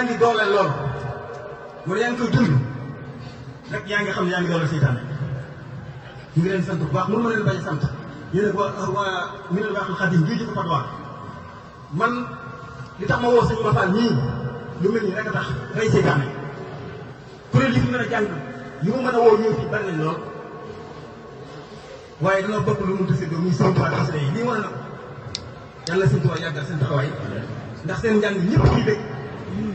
yaa ngi dooleel loolu wala yaa ngi koy dund rek yaa ngi xam ne yaa ngi dooleel seytaane ñu ngi leen sant bu baax mënu ma leen bañ a sant yéen a waa Minanul Baaxil Xadim bii jëkk Fatwa man li tax ma woo sëñ Ma Fall ñii lu mel nii rek a tax rey seytaane kuréel yi fi mën a jàng yi mu mën a woo ñëw fii bari nañ lool waaye dana bokk lu mu tësee muy Sëñ Tuubaa xasida yi lii wane na ko yàlla Sëñ Tuubaa yàggal seen taxawaay ndax seen njàng ñëpp fii dégg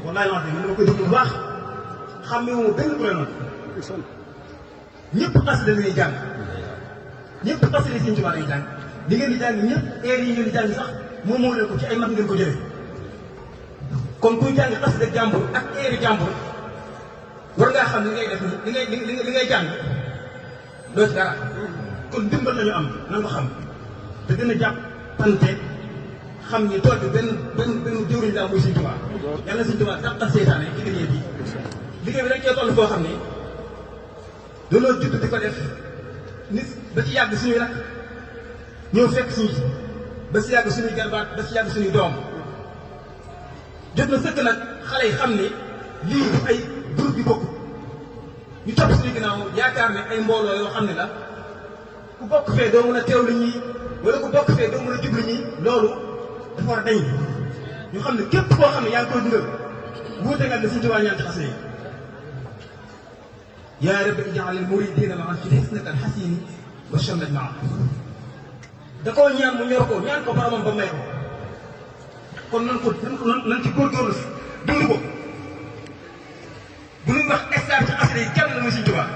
wallaahi wax dëgg man dama koy déglu bu baax xam ne moom benn kuréel na ñëpp xasida la ñuy jàng ñëpp xasida Sëñ Tuubaa la ñuy jàng li ngeen di jàng ñëpp heure yi ngeen di jàng sax moom moo leen ko ci ay mag ngeen ko jëlee kon kuy jàng xasida jàmbur ak heure jàmbur war ngaa xam li ngay def ni li ngay jàng doo ci dara kon dimbal lañu am na nga ko xam te gën a jàppante xam ni tool bi benn jëwriñ la muy Sëñ Tuubaa yàlla Sëñ Tuubaa dàqal seytaane ci liggéey bi liggéey bi dañ cee toll foo xam ni dañoo judd di ko def nit ba ci yàgg suñuy rak ñëw fekk suñu ba si yàgg suñuy garbaat ba si yàgg suñuy doom jot na sëkk nag xale yi xam ni lii ay groupe bi bokk ñu topp suñu ginnaaw yaakaar ne ay mbooloo yoo xam ne la ku bokk fee doo mën a teewlu ñi wala ku bokk fee doo mën a jublu ñi loolu dafa war a dañ ñu xam ne képp koo xam ne yaa ngi koy dundal wuute nga ne Sëñ Tuubaa ñaan ci xasida yi yaa rabbi ij'al al muridina maan fi hisnika al hasini wa shamlat maa da koo ñaan mu ñor ko ñaan ko boromam ba may ko kon nan ci góorgóorlu si dund ko bu ñuy wax star ci xasida yi kenn la muy Sëñ Tuubaa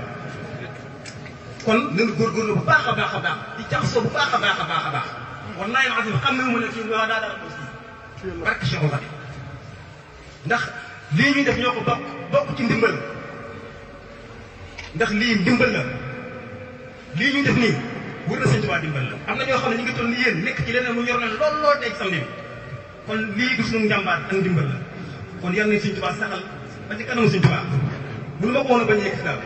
kon nañu góorgóorlu bu baax a baax a baax di jaxasoo bu baax a baax a baax a baax wallaahi azim xam ne mu ne fii waa daa dara aussi barke Cheikh Oumar ndax lii ñuy def ñoo ko bokk ci ndimbal ndax lii ndimbal la lii ñuy def nii wër na Sëñ Tuubaa dimbal la am na ñoo xam ne ñu ngi toll ni yéen nekk ci leneen mu yor leen lool teg sam ni kon lii du suñu njàmbaar ak ndimbal la kon yal nañ Sëñ Tuubaa saxal ba ci kanamu Sëñ Tuubaa mënu ma ko woon a bañ a yegg si daal